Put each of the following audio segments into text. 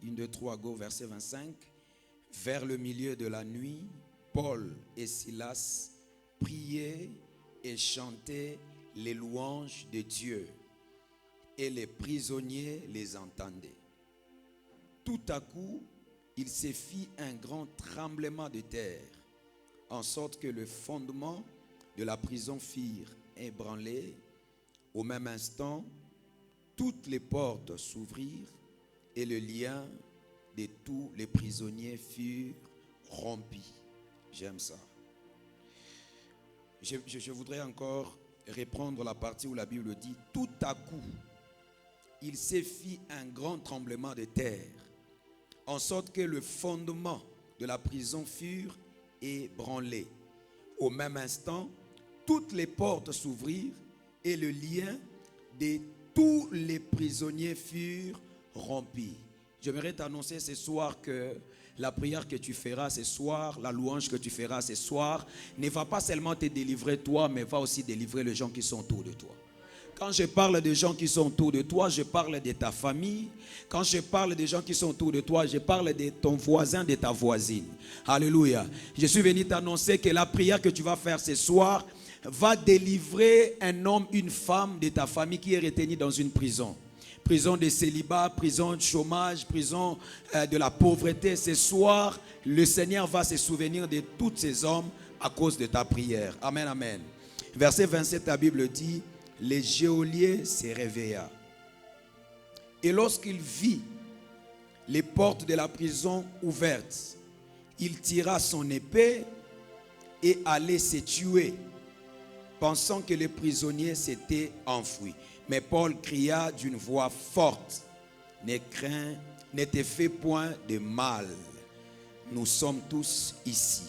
1, 2, 3, go, verset 25. Vers le milieu de la nuit, Paul et Silas priaient et chantaient les louanges de Dieu, et les prisonniers les entendaient. Tout à coup, il se fit un grand tremblement de terre, en sorte que le fondement de la prison firent ébranler. Au même instant, toutes les portes s'ouvrirent et le lien de tous les prisonniers furent rompus. J'aime ça. Je voudrais encore reprendre la partie où la Bible dit « Tout à coup, il s'est fit un grand tremblement de terre, en sorte que le fondement de la prison furent ébranlés. Au même instant, toutes les portes s'ouvrirent et le lien de tous les prisonniers furent rompus. » J'aimerais t'annoncer ce soir que la prière que tu feras ce soir, la louange que tu feras ce soir, ne va pas seulement te délivrer toi, mais va aussi délivrer les gens qui sont autour de toi. Quand je parle des gens qui sont autour de toi, je parle de ta famille. Quand je parle des gens qui sont autour de toi, je parle de ton voisin, de ta voisine. Alléluia. Je suis venu t'annoncer que la prière que tu vas faire ce soir va délivrer un homme, une femme de ta famille qui est retenu dans une prison. Prison de célibat, prison de chômage, prison de la pauvreté. Ce soir, le Seigneur va se souvenir de tous ces hommes à cause de ta prière. Amen, amen. Verset 27, la Bible dit: le geôlier se réveilla. Et lorsqu'il vit les portes de la prison ouvertes, il tira son épée et allait se tuer, pensant que les prisonniers s'étaient enfuis. Mais Paul cria d'une voix forte: ne crains, ne te fais point de mal. Nous sommes tous ici.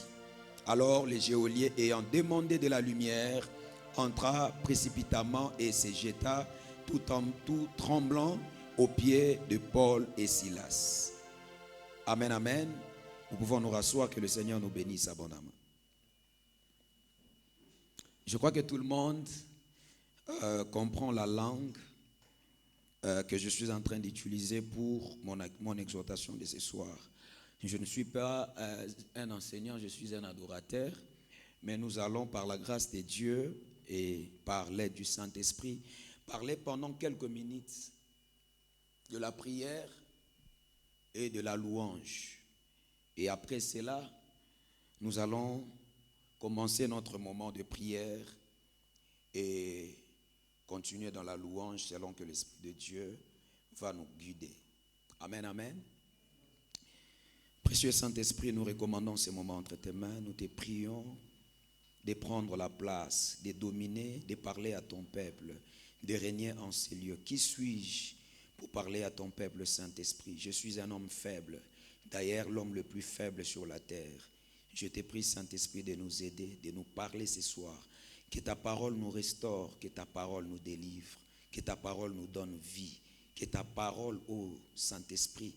Alors le geôlier, ayant demandé de la lumière, entra précipitamment et se jeta tout tremblant aux pieds de Paul et Silas. Amen, amen. Nous pouvons nous rasseoir, que le Seigneur nous bénisse abondamment. Je crois que tout le monde comprend la langue que je suis en train d'utiliser pour mon exhortation de ce soir. Je ne suis pas un enseignant, je suis un adorateur, mais nous allons, par la grâce de Dieu et par l'aide du Saint-Esprit, parler pendant quelques minutes de la prière et de la louange. Et après cela, nous allons commencer notre moment de prière et continuer dans la louange selon que l'Esprit de Dieu va nous guider. Amen, amen. Précieux Saint-Esprit, nous recommandons ce moment entre tes mains. Nous te prions de prendre la place, de dominer, de parler à ton peuple, de régner en ces lieux. Qui suis-je pour parler à ton peuple, Saint-Esprit? Je suis un homme faible, d'ailleurs l'homme le plus faible sur la terre. Je te prie, Saint-Esprit, de nous aider, de nous parler ce soir. Que ta parole nous restaure, que ta parole nous délivre, que ta parole nous donne vie, que ta parole, ô Saint-Esprit,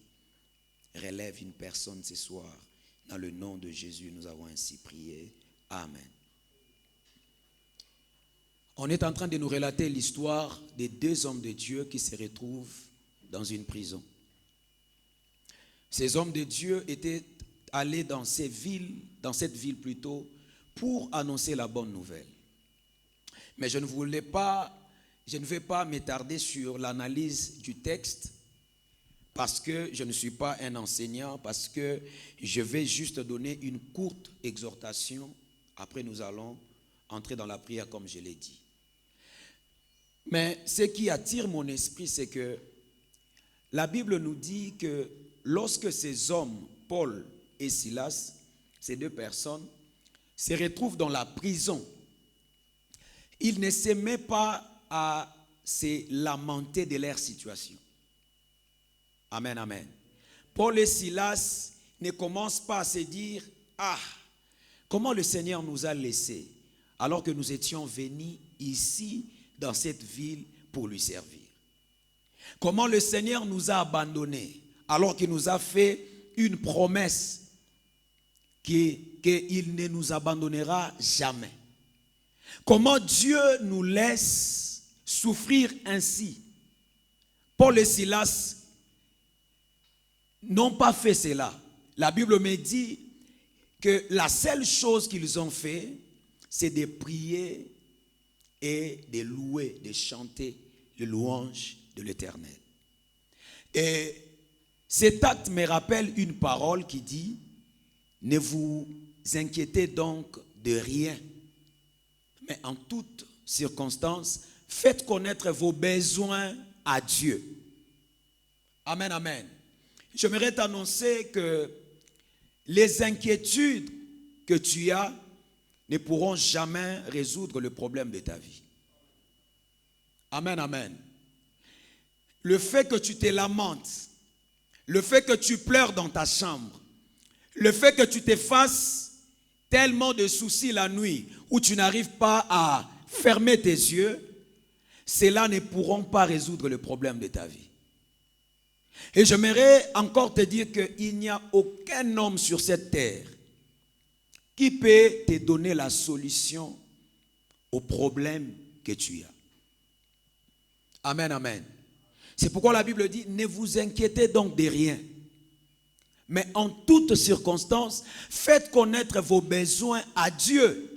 relève une personne ce soir. Dans le nom de Jésus, nous avons ainsi prié. Amen. On est en train de nous relater l'histoire des deux hommes de Dieu qui se retrouvent dans une prison. Ces hommes de Dieu étaient allés dans cette ville plutôt, pour annoncer la bonne nouvelle. Mais je ne vais pas m'attarder sur l'analyse du texte, parce que je ne suis pas un enseignant, parce que je vais juste donner une courte exhortation. Après, nous allons entrer dans la prière comme je l'ai dit. Mais ce qui attire mon esprit, c'est que la Bible nous dit que lorsque ces hommes, Paul et Silas, ces deux personnes, se retrouvent dans la prison, ils ne s'aimaient pas à se lamenter de leur situation. Amen, amen. Paul et Silas ne commencent pas à se dire: ah, comment le Seigneur nous a laissés alors que nous étions venus ici dans cette ville pour lui servir. Comment le Seigneur nous a abandonnés alors qu'il nous a fait une promesse qu'il ne nous abandonnera jamais. Comment Dieu nous laisse souffrir ainsi. Paul et Silas n'ont pas fait cela. La Bible me dit que la seule chose qu'ils ont fait, c'est de prier et de louer, de chanter les louanges de l'Éternel. Et cet acte me rappelle une parole qui dit: ne vous inquiétez donc de rien, mais en toutes circonstances, faites connaître vos besoins à Dieu. Amen, amen. J'aimerais t'annoncer que les inquiétudes que tu as ne pourront jamais résoudre le problème de ta vie. Amen, amen. Le fait que tu te lamentes, le fait que tu pleures dans ta chambre, le fait que tu te fasses tellement de soucis la nuit où tu n'arrives pas à fermer tes yeux, cela ne pourront pas résoudre le problème de ta vie. Et j'aimerais encore te dire qu'il n'y a aucun homme sur cette terre qui peut te donner la solution au problème que tu as. Amen, amen. C'est pourquoi la Bible dit: ne vous inquiétez donc de rien, mais en toutes circonstances, faites connaître vos besoins à Dieu.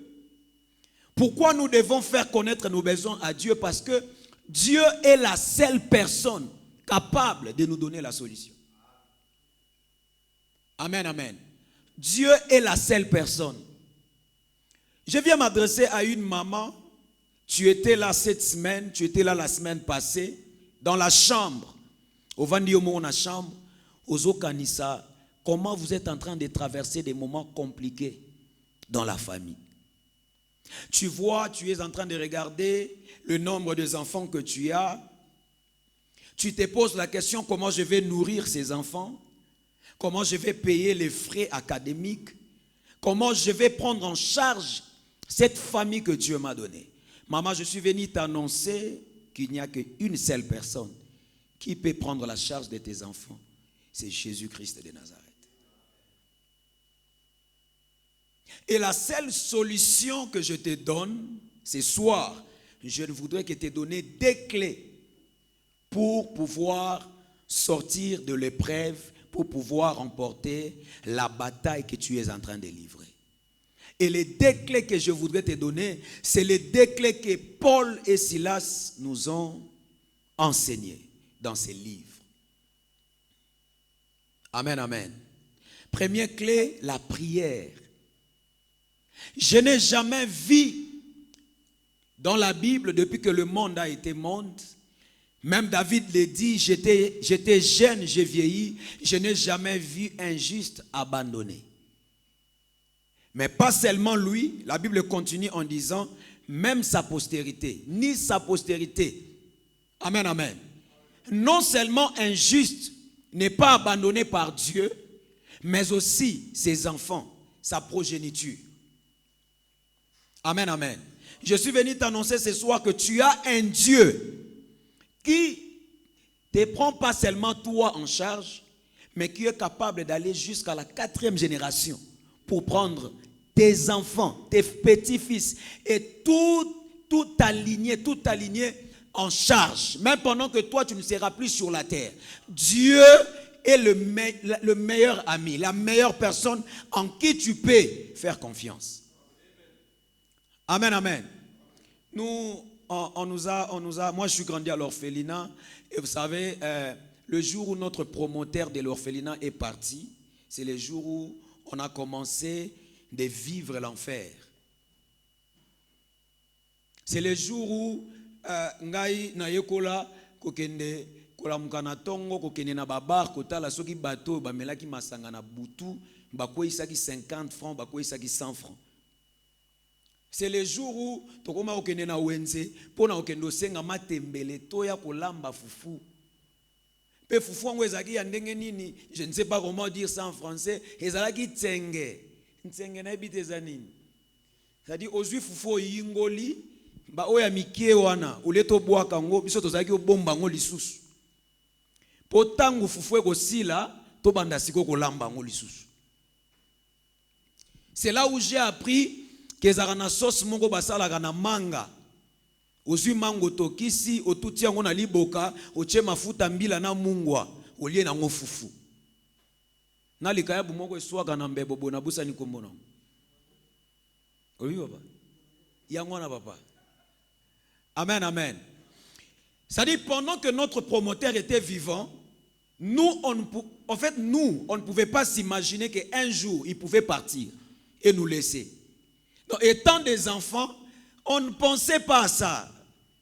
Pourquoi nous devons faire connaître nos besoins à Dieu? Parce que Dieu est la seule personne capable de nous donner la solution. Amen, amen. Dieu est la seule personne. Je viens m'adresser à une maman. Tu étais là cette semaine, tu étais là la semaine passée, dans la chambre. Au Vandiomo, la chambre, aux Okanissa. Comment vous êtes en train de traverser des moments compliqués dans la famille. Tu vois, tu es en train de regarder le nombre des enfants que tu as. Tu te poses la question: comment je vais nourrir ces enfants? Comment je vais payer les frais académiques? Comment je vais prendre en charge cette famille que Dieu m'a donnée? Maman, je suis venu t'annoncer qu'il n'y a qu'une seule personne qui peut prendre la charge de tes enfants. C'est Jésus-Christ de Nazareth. Et la seule solution que je te donne ce soir, je voudrais que te donner des clés pour pouvoir sortir de l'épreuve, pour pouvoir remporter la bataille que tu es en train de livrer. Et les deux clés que je voudrais te donner, c'est les deux clés que Paul et Silas nous ont enseignées dans ces livres. Amen, amen. Première clé, la prière. Je n'ai jamais vu dans la Bible, depuis que le monde a été monde, même David le dit: j'étais jeune, j'ai vieilli, je n'ai jamais vu un juste abandonné. Mais pas seulement lui, la Bible continue en disant: même sa postérité, ni sa postérité. Amen, amen. Non seulement un juste n'est pas abandonné par Dieu, mais aussi ses enfants, sa progéniture. Amen, amen. Je suis venu t'annoncer ce soir que tu as un Dieu qui ne te prend pas seulement toi en charge, mais qui est capable d'aller jusqu'à la 4e génération pour prendre tes enfants, tes petits-fils et toute ta lignée en charge, même pendant que toi tu ne seras plus sur la terre. Dieu est le meilleur ami, la meilleure personne en qui tu peux faire confiance. Amen, amen. Moi je suis grandi à l'orphelinat et vous savez, le jour où notre promoteur de l'orphelinat est parti, c'est le jour où on a commencé de vivre l'enfer. C'est le jour où ngai na yekola kokende kolamuka na tongo kokende na babar kotala soki bato bamelaki masanga na butu bakoisaki 50 francs bakoisaki 100 francs. C'est le jour où tokoma okende na wenze pona okende osenga matembele toya kolamba fufu. Pe fufu ngo ezaki ya ndenge nini, je ne sais pas comment dire ça en français, ezalaki tsenge. Tsenge na ebite za nini? C'est-à-dire ozwi fufu yingoli ba oya mikie wana uleto bwaka ngo biso tozalaki obomba ngo lisusu. Po tangu fufu ekosila to banda siko kolamba ngo lisusu. C'est là où j'ai appris kezaka na sauce moko basalaka na manga. Ozwi mango tokisi otuti yango na liboka otie mafuta mbila na mungwa olie nango fufu. Na likaya bumoko swaka na mbebo bona busa ni kombono. Oui papa. Yangwana papa. Amen, amen. C'est-à-dire, pendant que notre promoteur était vivant, nous, on ne pouvait pas s'imaginer qu'un jour, il pouvait partir et nous laisser. Donc, étant des enfants, on ne pensait pas à ça.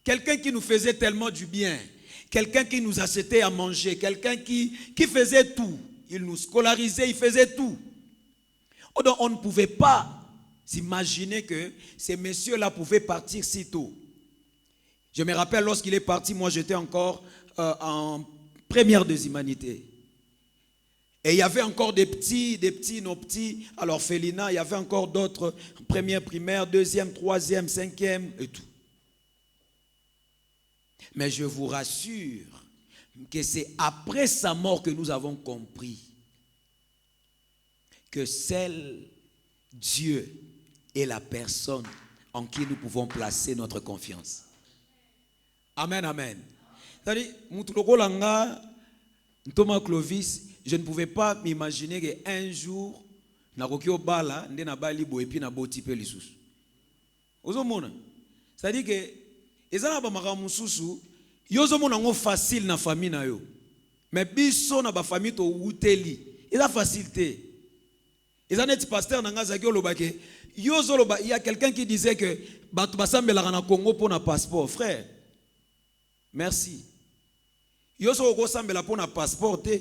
Quelqu'un qui nous faisait tellement du bien, quelqu'un qui nous achetait à manger, quelqu'un qui faisait tout. Il nous scolarisait, il faisait tout. Donc, on ne pouvait pas s'imaginer que ces messieurs-là pouvaient partir si tôt. Je me rappelle lorsqu'il est parti, moi j'étais encore en première des humanités. Et il y avait encore nos petits, à l'orphelinat, il y avait encore d'autres, première primaire, deuxième, troisième, cinquième et tout. Mais je vous rassure que c'est après sa mort que nous avons compris que seul Dieu est la personne en qui nous pouvons placer notre confiance. Amen, amen. C'est-à-dire, Thomas Clovis, je ne pouvais pas m'imaginer qu'un jour, c'est-à-dire que facile na famille na yo. Mais biso na ba famille to wuteli. Il a facilité. Ils ont dit pasteur nanga zaki olobake. Il y a quelqu'un qui disait que batu basambela na Congo pour un passeport, frère. Merci. Yoso ko sambela pour un passeport te.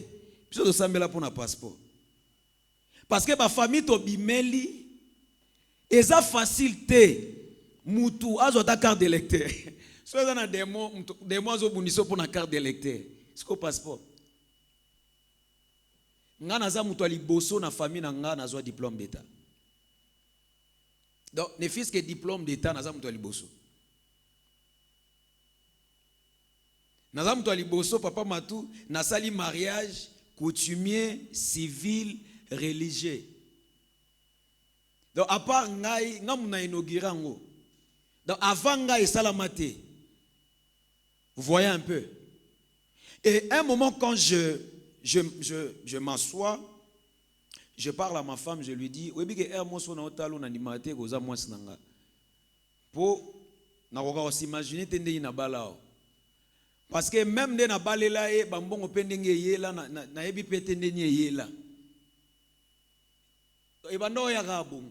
Biso sambela pour un passeport. Parce que ba famille to bimeli eza facilité. Mutu azota carte d'électeur. So eza na demo zo buniso pour na carte d'électeur. C'est quoi passeport? Nga naza mutu ali boso na famille na nga nazo diplôme d'état. Donc ne fils que diplôme d'état naza mutu ali boso. Naza mutu ali boso papa matu nasali mariage coutumier, civil, religieux. Donc à part ngai ngamuna inauguré ngo. Donc avant ngai salamate. Vous voyez un peu. Et un moment quand je m'assois, je parle à ma femme, je lui dis, oui, pour s'imaginer parce que même na balela e bambongo pendenge yela na yebi petende nye yela. E bando ya gabo.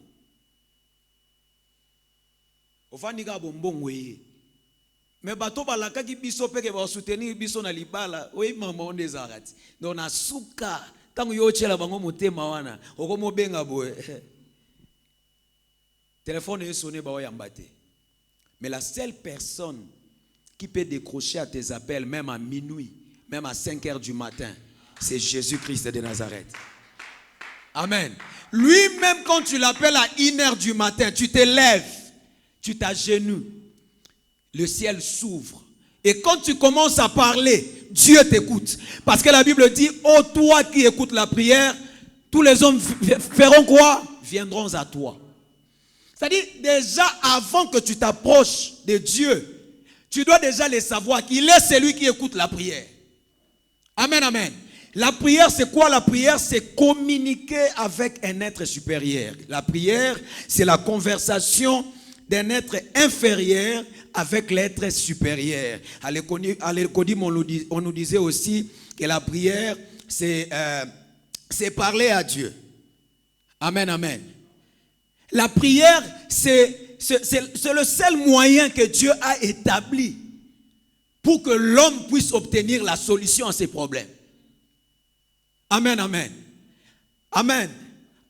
Ofani gabo mbongo ye. Mais bato balaka ki biso peke ba soutenir biso na libala, oui mama onde zarati. Donc na suka tango yo chela bango motema wana, okomo benga boye. Téléphone est sonné ba yambate. Mais la seule personne qui peut décrocher à tes appels, même à minuit, même à 5 heures du matin, c'est Jésus-Christ de Nazareth. Amen. Lui-même, quand tu l'appelles à 1 heure du matin, tu te lèves, tu t'agenouilles, le ciel s'ouvre. Et quand tu commences à parler, Dieu t'écoute. Parce que la Bible dit, ô toi qui écoutes la prière, tous les hommes feront quoi? Viendront à toi. C'est-à-dire, déjà avant que tu t'approches de Dieu, tu dois déjà le savoir qu'il est celui qui écoute la prière. Amen, amen. La prière, c'est quoi? La prière, c'est communiquer avec un être supérieur. La prière, c'est la conversation d'un être inférieur avec l'être supérieur. À l'Écodim, on nous disait aussi que la prière, c'est parler à Dieu. Amen, amen. La prière, c'est le seul moyen que Dieu a établi pour que l'homme puisse obtenir la solution à ses problèmes. Amen, amen. Amen.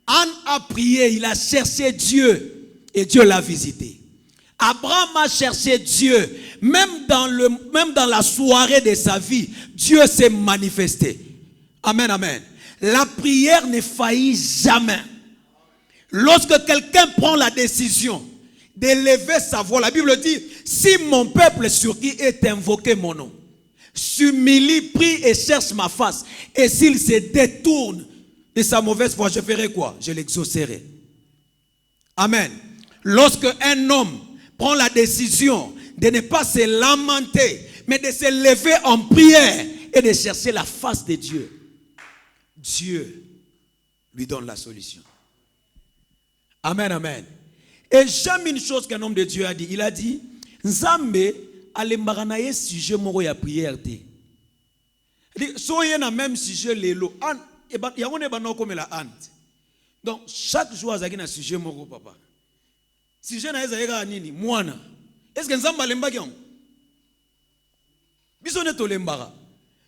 Anne a prié, il a cherché Dieu et Dieu l'a visité. Abraham a cherché Dieu, même dans la soirée de sa vie, Dieu s'est manifesté. Amen, amen. La prière ne faillit jamais. Lorsque quelqu'un prend la décision d'élever sa voix, la Bible dit, si mon peuple sur qui est invoqué mon nom, s'humilie, prie et cherche ma face, et s'il se détourne de sa mauvaise voie, je ferai quoi? Je l'exaucerai. Amen. Lorsque un homme prend la décision de ne pas se lamenter, mais de se lever en prière et de chercher la face de Dieu, Dieu lui donne la solution. Amen, amen. Et j'aime une chose qu'un homme de Dieu a dit. Il a dit, Nzambe alembaka na ye sujet moko ya prière te. Soyez na même sujet lelo. Yango ne bano komela ante. Donc chaque jour azaki na sujet moko papa. Sujet na eza yeka nini mwana. Est-ce que Nzambe alembaki yango? Biso ne tolembaka.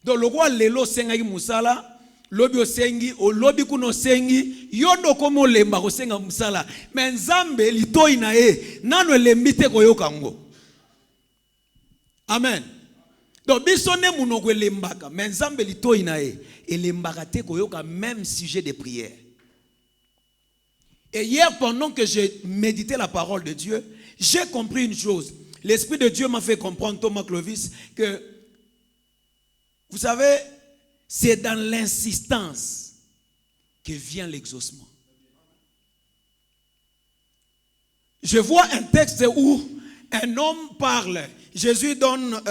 Donc le roi lelo sengaki musala. Lobi osengi, o lobi kuno sengi, yondo komo lemba kosenga musala. Mais Nzambe litoi na ye, nano lembite koyoka ngo. Amen. Donc biso ne munoko lembaka, mais Nzambe litoi na ye, lembaka te koyoka même sujet de prière. Et hier pendant que j'ai médité la parole de Dieu, j'ai compris une chose. L'Esprit de Dieu m'a fait comprendre, Thomas Clovis, que vous savez, c'est dans l'insistance que vient l'exaucement. Je vois un texte où un homme parle. Jésus donne,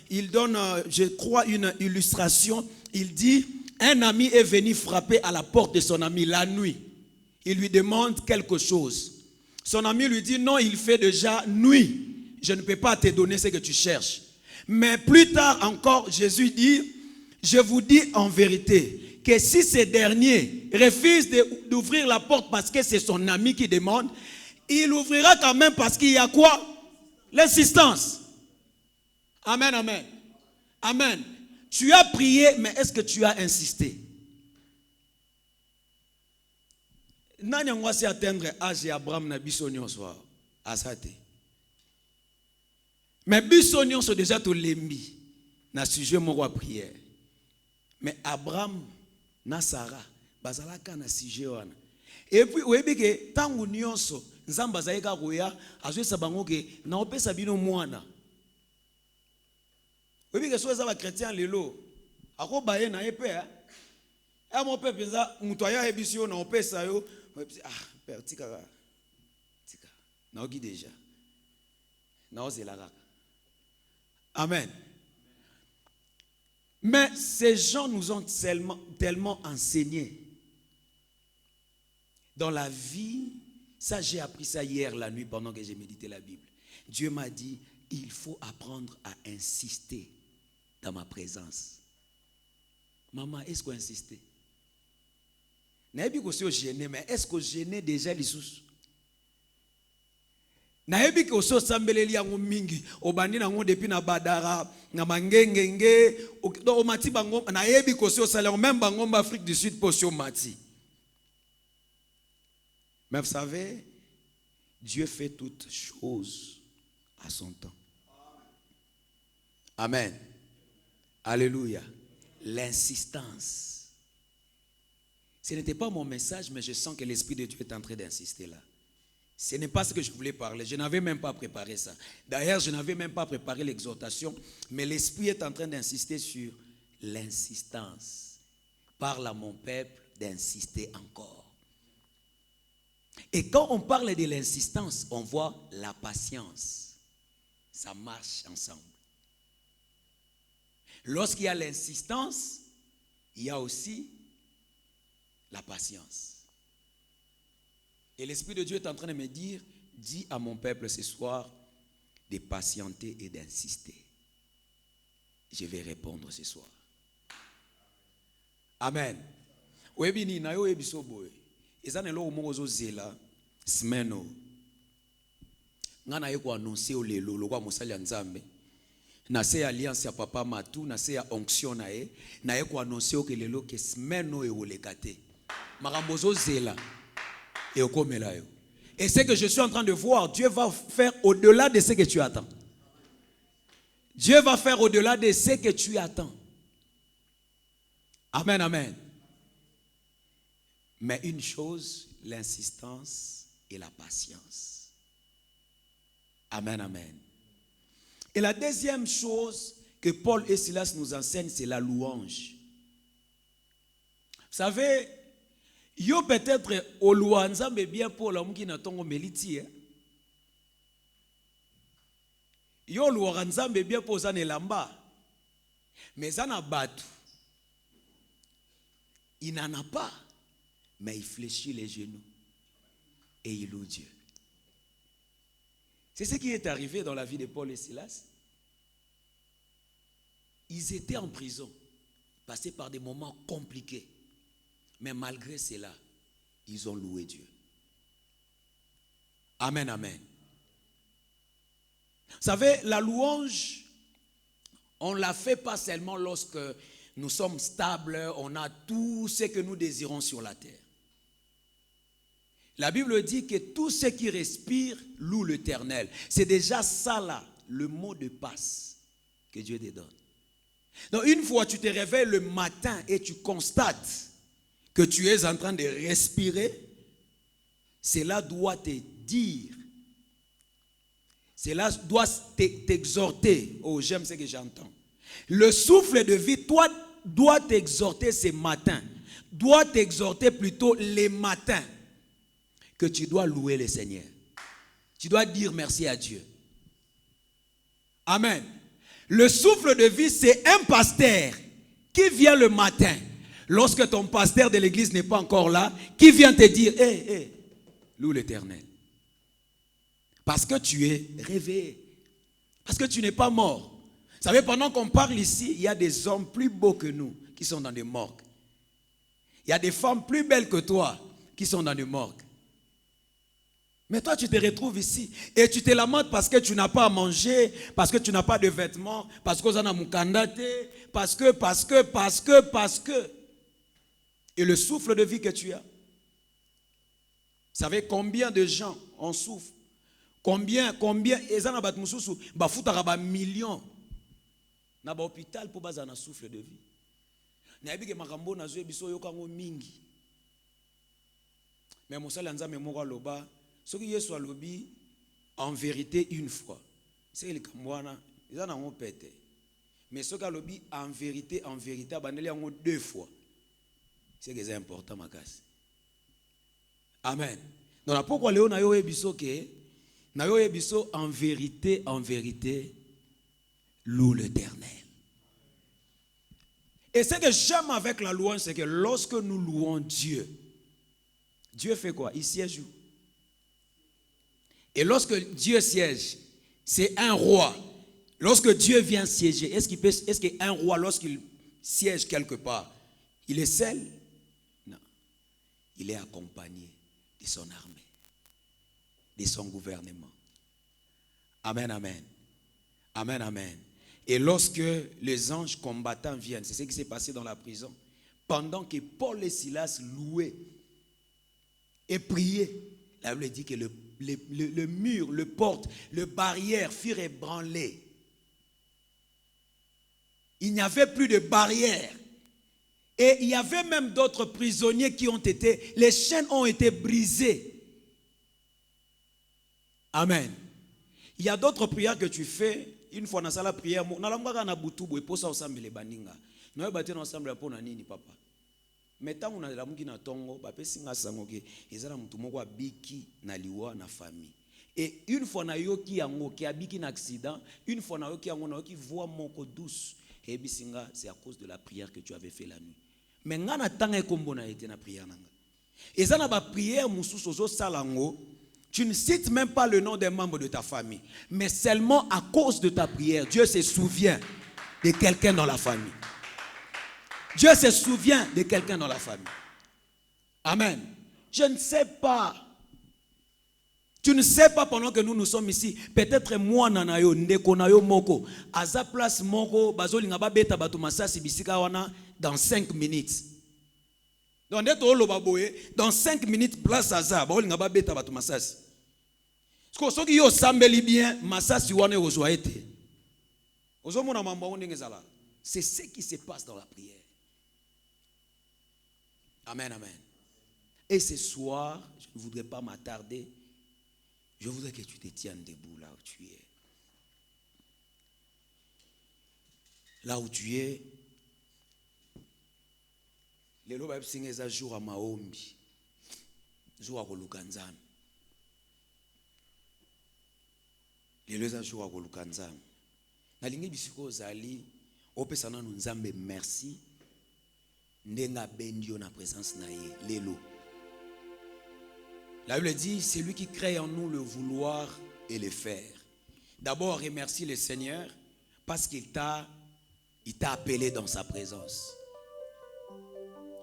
je crois, une illustration. Il dit, un ami est venu frapper à la porte de son ami la nuit. Il lui demande quelque chose. Son ami lui dit, non, il fait déjà nuit. Je ne peux pas te donner ce que tu cherches. Mais plus tard encore, Jésus dit, je vous dis en vérité que si ce dernier refuse d'ouvrir la porte parce que c'est son ami qui demande, il ouvrira quand même parce qu'il y a quoi? L'insistance. Amen, amen. Amen. Tu as prié, mais est-ce que tu as insisté? Nani on va atteindre âge Abraham na bisonyon soir asate. Mais bisonyon sont déjà tout lembi na sujet moko prière. Mais Abraham na Sarah bazalaka na sujet wana. Et puis oyebi ke tangu nyonso Nzambe azalika koya azwesa bango ke na opesa bino mwana. Oyebi ke so za ba chrétien lelo akoba ye na epe a mo pepe za muto aya ebisio na opesa yo père tika na oki déjà na ozelaka. Amen. Mais ces gens nous ont tellement enseigné dans la vie. Ça, j'ai appris ça hier la nuit pendant que j'ai médité la Bible. Dieu m'a dit, il faut apprendre à insister dans ma présence. Maman, est-ce qu'on insiste? Naebi ko si o gêné, mais est-ce qu'on gêné déjà les sous? Naebi ko so sambeleli yango mingi obandi nango depuis na badara na mangengenge o mati bango naebi ko so sala même bango en Afrique du Sud pour mati. Mais vous savez, Dieu fait toutes choses à son temps. Amen. Alléluia. L'insistance. Ce n'était pas mon message, mais je sens que l'Esprit de Dieu est en train d'insister là. Ce n'est pas ce que je voulais parler. Je n'avais même pas préparé ça. D'ailleurs, je n'avais même pas préparé l'exhortation. Mais l'Esprit est en train d'insister sur l'insistance. Parle à mon peuple d'insister encore. Et quand on parle de l'insistance, on voit la patience. Ça marche ensemble. Lorsqu'il y a l'insistance, il y a aussi la patience. Et l'Esprit de Dieu est en train de me dire, dis à mon peuple ce soir de patienter et d'insister. Je vais répondre ce soir. Amen. Webini na yo ebisoboe. Ezana lo mozo zela smeno. Ngana yeko annoncer o lelo lo kwa mosali Nzambe. Na se alliance ya papa matu na se ya onction na e na yeko annoncer o lelo ke smeno e olekate. Makambo zo zela. Et ce que je suis en train de voir, Dieu va faire au-delà de ce que tu attends. Dieu va faire au-delà de ce que tu attends. Amen, amen. Mais une chose, l'insistance et la patience. Amen, amen. Et la deuxième chose que Paul et Silas nous enseignent, c'est la louange. Vous savez, yo peut-être au louanza mais bien pour l'homme qui n'a tongo meliti. Yo louanza mais bien pour zane lamba. Mais zana batu. Il n'en a pas. mais il fléchit les genoux et il loue Dieu. C'est ce qui est arrivé dans la vie de Paul et Silas. Ils étaient en prison, passés par des moments compliqués. Mais malgré cela, ils ont loué Dieu. Amen, amen. Vous savez, la louange, on ne la fait pas seulement lorsque nous sommes stables, on a tout ce que nous désirons sur la terre. La Bible dit que tout ce qui respire loue l'Éternel. C'est déjà ça là, le mot de passe que Dieu te donne. Donc une fois tu te réveilles le matin et tu constates que tu es en train de respirer, cela doit te dire, cela doit t'exhorter. Oh, j'aime ce que j'entends. Le souffle de vie, toi, doit t'exhorter ce matin, doit t'exhorter plutôt les matins, que tu dois louer le Seigneur. Tu dois dire merci à Dieu. Amen. Le souffle de vie, c'est un pasteur qui vient le matin, lorsque ton pasteur de l'église n'est pas encore là, qui vient te dire, loue l'Éternel. Parce que tu es réveillé. Parce que tu n'es pas mort. Vous savez, pendant qu'on parle ici, il y a des hommes plus beaux que nous qui sont dans des morgues. Il y a des femmes plus belles que toi qui sont dans des morgues. Mais toi, tu te retrouves ici et tu te lamentes parce que tu n'as pas à manger, parce que tu n'as pas de vêtements, parce que tu as mukandate, parce que. Et le souffle de vie que tu as. Vous savez combien de gens en souffrent? Combien, ils en ont millions. Na ba hôpital pour baza na souffle de vie. Na yebike makambo na zo biso yokango mingi. Mais mosala nzambe moko loba, soki Yesu alobi en vérité une fois. C'est le kambwana, ils en ont pété. Mais soki alobi en vérité bandeli yango deux fois. C'est que c'est important makasi. Amen. Donc pourquoi Léo na yo ebiso ke na yo ebiso en vérité loue l'Éternel. Et ce que j'aime avec la louange, c'est que lorsque nous louons Dieu, Dieu fait quoi? Il siège où? Et lorsque Dieu siège, c'est un roi. Lorsque Dieu vient siéger, est-ce qu'un roi, lorsqu'il siège quelque part, il est seul? Non. Il est accompagné de son armée, de son gouvernement. Amen, amen. Amen, amen. Et lorsque les anges combattants viennent, c'est ce qui s'est passé dans la prison, pendant que Paul et Silas louaient et priaient, la Bible dit que le mur, le porte, le barrière furent ébranlés. Il n'y avait plus de barrière. Et il y avait même d'autres prisonniers qui ont été, les chaînes ont été brisées. Amen. Il y a d'autres prières que tu fais. Une fois dans la prière, na lambaka na butubu eposa osambele baninga. Na yebate na ensemble pona nini papa. Metangu na lamuki na tongo ba pesinga sango ke ezala mutu moko abiki na liwa na famille. Et une fois na yoki yango ki abiki na accident, une fois na yoki yango na yoki voix moko douce, et bisinga c'est à cause de la prière que tu avais fait la nuit. Mais ngana tanga ekombo na été na prière nanga. Ezana ba prière mususu ozo salango. Tu ne cites même pas le nom des membres de ta famille. Mais seulement à cause de ta prière, Dieu se souvient de quelqu'un dans la famille. Dieu se souvient de quelqu'un dans la famille. Amen. Je ne sais pas. Tu ne sais pas pendant que nous sommes ici. Peut-être moi, nanayo, ndeko nayo moko. À sa place moko, bazolinga ba beta batu masasi bisika wana dans 5 minutes. Dans 5 minutes, place à ça. Bazolinga ba beta batu masasi. Soki yo sambeli bien, masasi wane ozoaete. Ozomona mamba ondenge zala. C'est ce qui se passe dans la prière. Amen, amen. Et ce soir, je ne voudrais pas m'attarder. Je voudrais que tu te tiennes debout là où tu es. Là où tu es. Les lois sont jour à maombi. Jour à kolukanzam. Les lois sont jour à kolukanzam. Nalingi bisiko zali. Opesana nunzambe merci. Ndenga bendio na présence na ye. Lelo. La Bible dit, c'est lui qui crée en nous le vouloir et le faire. D'abord, remercie le Seigneur parce qu'il t'a appelé dans sa présence.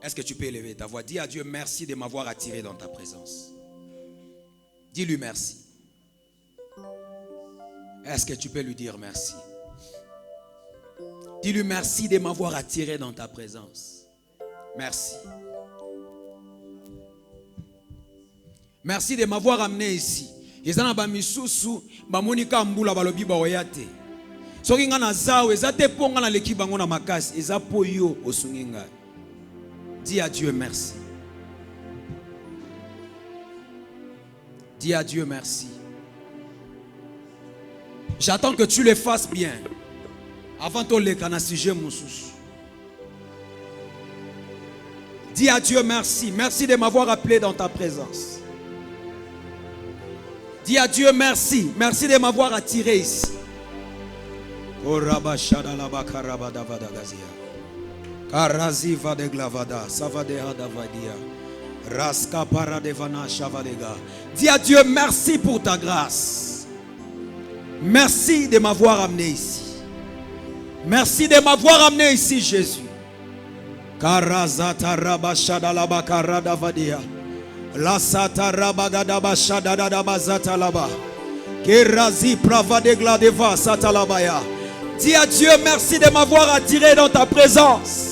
Est-ce que tu peux élever ta voix? Dis à Dieu, merci de m'avoir attiré dans ta présence. Dis-lui merci. Est-ce que tu peux lui dire merci? Dis-lui merci de m'avoir attiré dans ta présence. Merci. Merci de m'avoir amené ici. Ezana ba misusu ba monika mbula balobi ba oyate. Soki nga na zawe ezate ponga na leki bango na makasi ezapo yo osunginga. Dis à Dieu merci. Dis à Dieu merci. J'attends que tu le fasses bien. Avant ton lekana sujet moussous. Dis à Dieu merci. Merci de m'avoir appelé dans ta présence. Dis à Dieu merci. Merci de m'avoir attiré ici. Dis à Dieu merci pour ta grâce. Merci de m'avoir amené ici. Merci de m'avoir amené ici, Jésus. La satarabagadaba shadadadaba kerazi pravadegladeva satalabaya. Dis à Dieu merci de m'avoir attiré dans ta présence.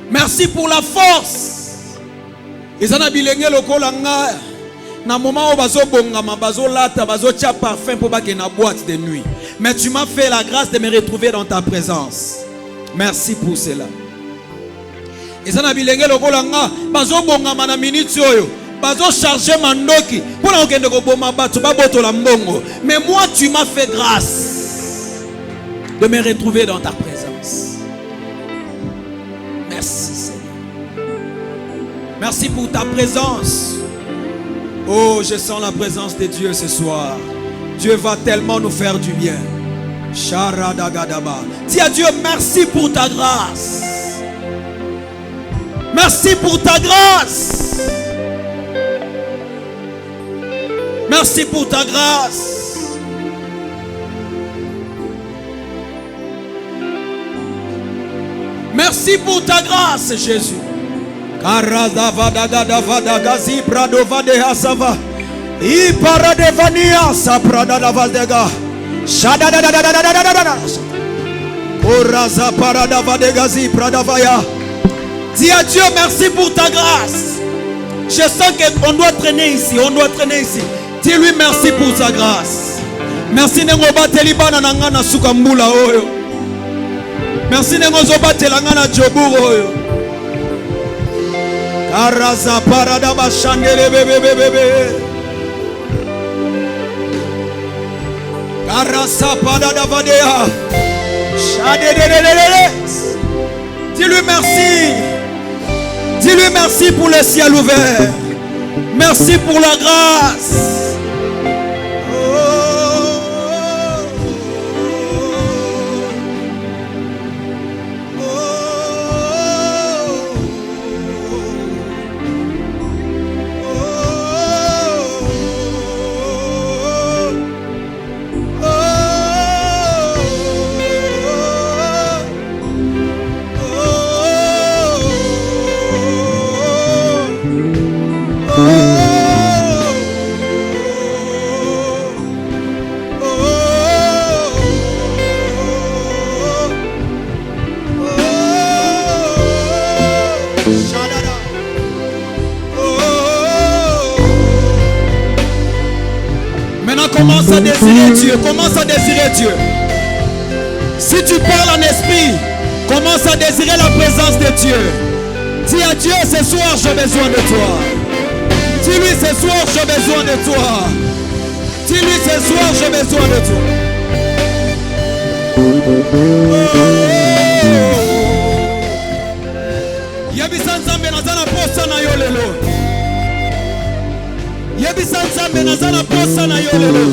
Merci pour la force. Ezana bilenge lokolanga na moment où bazo bongama bazo lata bazo tia parfum pour baké na boîte de nuit. Mais tu m'as fait la grâce de me retrouver dans ta présence. Merci pour cela. Ezana bilenge lokolanga bazo bongama na minute oyo bazo charger mandoki pour na okende ko boma bato baboto la mbongo. Mais moi tu m'as fait grâce de me retrouver dans ta présence. Merci Seigneur. Merci pour ta présence. Oh, je sens la présence de Dieu ce soir. Dieu va tellement nous faire du bien. Charadagadaba. Dis à Dieu merci pour ta grâce. Merci pour ta grâce. Merci pour ta grâce. Merci pour ta grâce, Jésus. Karadavadagadagadagazi pradovadehasava. Iparadevania sapradadavadega. Shadadadadadadadadadada. Oraza paradavadegazi pradavaya. Dis à Dieu merci pour ta grâce. Je sens qu'on doit traîner ici. On doit traîner ici. Dis-lui merci pour sa grâce. Merci nengoba telibana nangana sukambula oyo. Merci nengozoba telangana joburo oyo. Karaza paradaba shandele bebe. Karasa paradavadea. Shadedededede. Dis-lui merci. Dis-lui merci pour le ciel ouvert. Merci pour la grâce. Commence à désirer Dieu. Commence à désirer Dieu. Si tu parles en esprit, commence à désirer la présence de Dieu. Dis à Dieu, ce soir j'ai besoin de toi. Dis-lui, ce soir j'ai besoin de toi. Dis-lui, ce soir j'ai besoin de toi. Yebisa nzambe nazana posa na yo lelo. Yebisa nzambe nazana posa na yo lelo.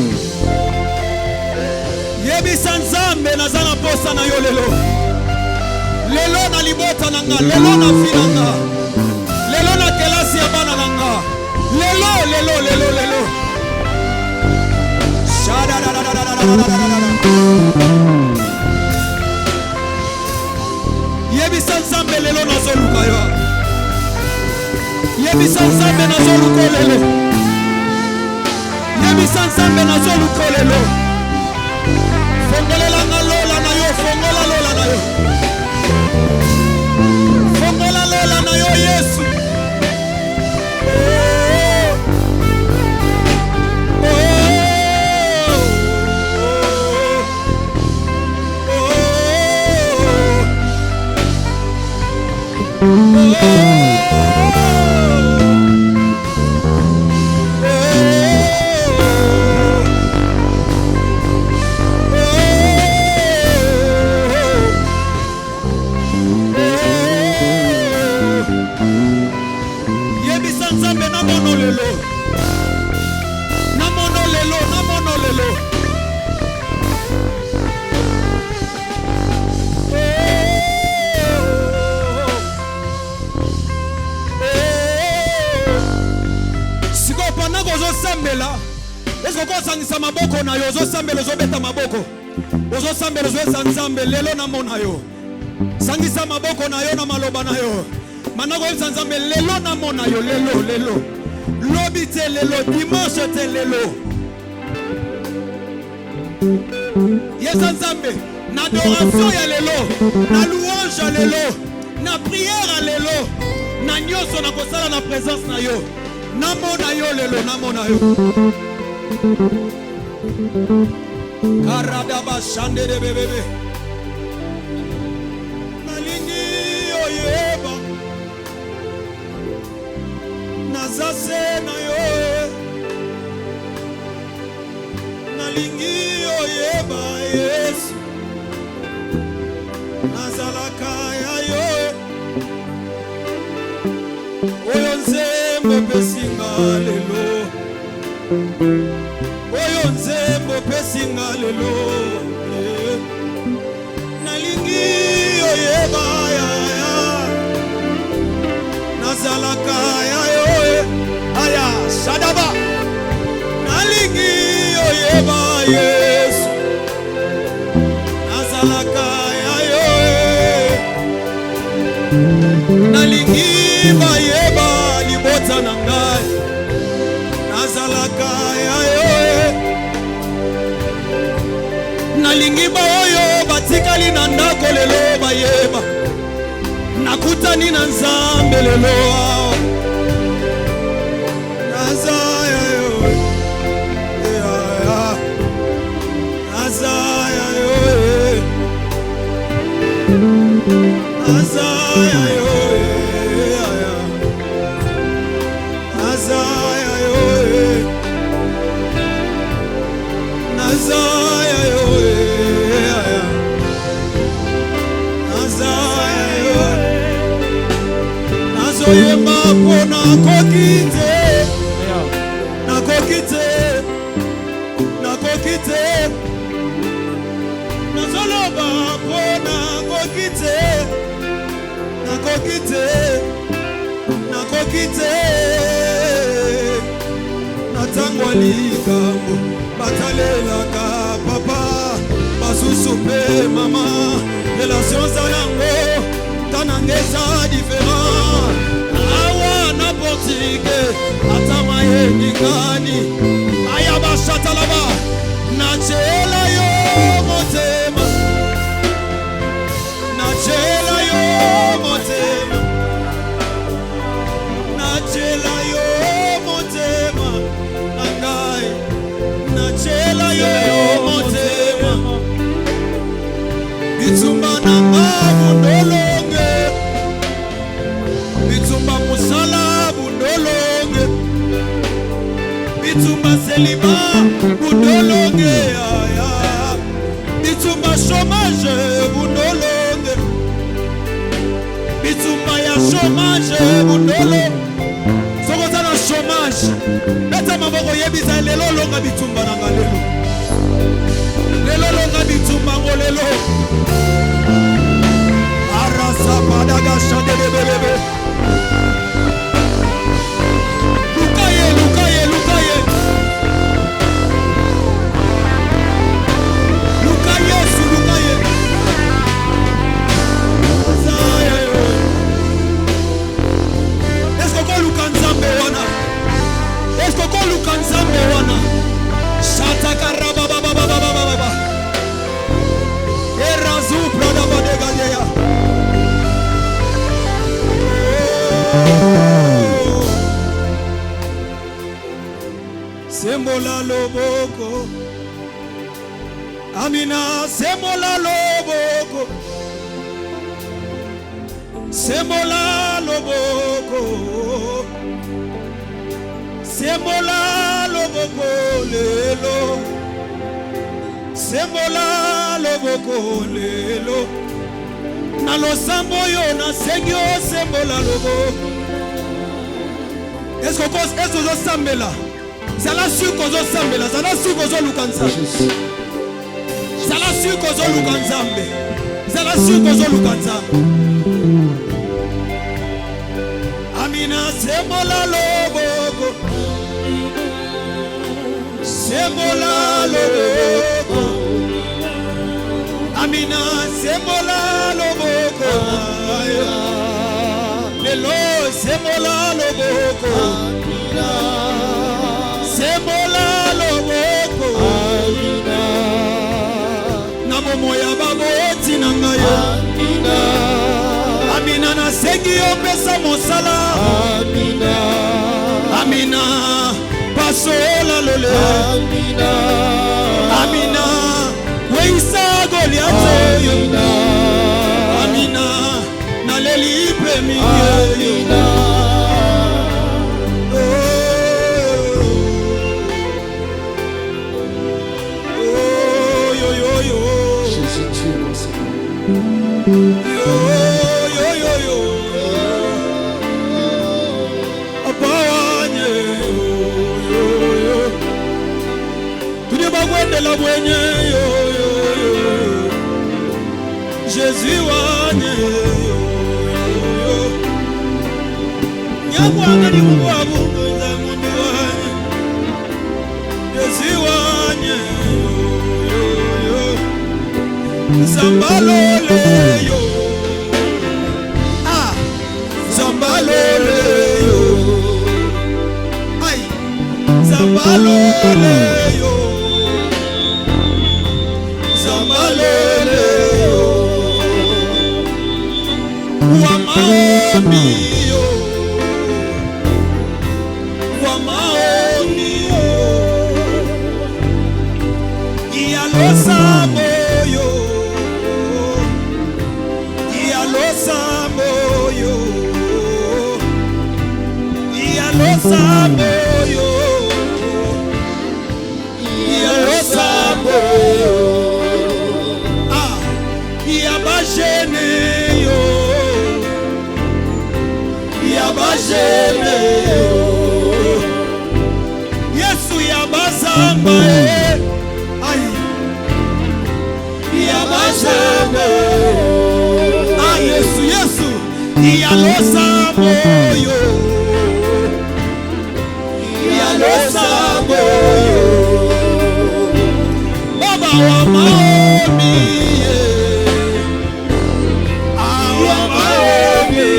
Yebisa nzambe nazana posa na yo lelo. Lelo na libota nanga, lelo na finanga. Lelo na kelasi ya bana nanga. lelo. Yebisa nzambe lelo nazoluka yo. Yebisa nzambe nazoluka lelo. Yebisa nzambe nazoluka lelo. Fongolela na lola na yo, fongola lola na yo. Fongola lola na yo Yesu. Yebisa nzambe na mono lelo. Na mono lelo, na mono lelo. Sambela esko ko sangisa maboko na yo zo sambela zo beta maboko ozo sambela zo sanzambe lelo na mona yo sangisa maboko na yo na maloba na yo manako sanzambe lelo na mona yo lelo lobi te lelo dimanche te lelo yesanzambe na adoration ya lelo na louange ya lelo na prière ya lelo na nyoso na kosala na présence na yo. Namona yo lelo, namona yo. Karadaba shande de bebebe. Nalingi oyeba. Nazase na yo. Nalingi oyeba Yesu. Nazalaka ya yo. Oyo nzembo pesinga lelo. Oyo nzembo pesinga lelo. Nalingi oyeba ya. Nazalaka ya yo. Aya shadaba. Nalingi oyeba Yesu. Nazalaka ya yo. Nalingi bayeba libota na ngai nazalaka ya yo nalingi baoyo batikali na ndako lelo bayeba nakutani na nzambe lelo nazaya yo nazaya yo nazaya yo Nazaya yo, Nazaya yo, Nazaya yo, Nazoyemba pona kokite, nakokite, nakokite, Nazoloba pona kokite, nakokite, nakokite. Natangwa likambo batalelaka papa basusu pe mama relation zanango tanangeza différent awa na portige atama yengani ayaba shatalaba nachela yo motema nachela yo motema nachela yo motema nangai nachela yo motema bitumba nanga bundolonge bitumba musala bundolonge bitumba seliba bundolonge aya bitumba chômage bundolonge bitumba ya chômage bundolonge chômage beta maboko yebisa lelo longa bitumba nanga lelo longa bitumba ngolelo arasa padaga shande de bebebe lukaye Sembola loboko. Amina, sembola loboko. Sembola loboko. Sembola loboko lelo. Sembola loboko lelo. Na losambo yo na sengyo sembola loboko. Est-ce que vous sambela? Zala suko zo sambela, zala suko zo lukanza. Zala suko zo lukanzambe. Zala suko zo lukanza. Amina sembola loboko. Sembola loboko. Amina sembola loboko. Lelo sembola loboko. Amina sembola loboko. Amina namo moya baboti nangayo. Amina Amina na sengi opesa mosala. Amina Amina pasola lole. Amina Amina weisa goliato. Amina Amina na leli premi. Amina Jésus wane nyamwanga ni Mungu wa Mungu za Mungu wane Jésus wane Zambalole yo ah Zambalole yo ay Zambalole yo Zambalole yo wa maombi yo wa maombi yo iyalosa moyo iyalosa moyo iyalosa moyo iyalosa moyo ah iyabashene yo iyabashene yo Yesu yabasamba ay iyabashene ah Yesu Yesu iyalosa moyo iyalosa moyo Baba wa maombi wa maombi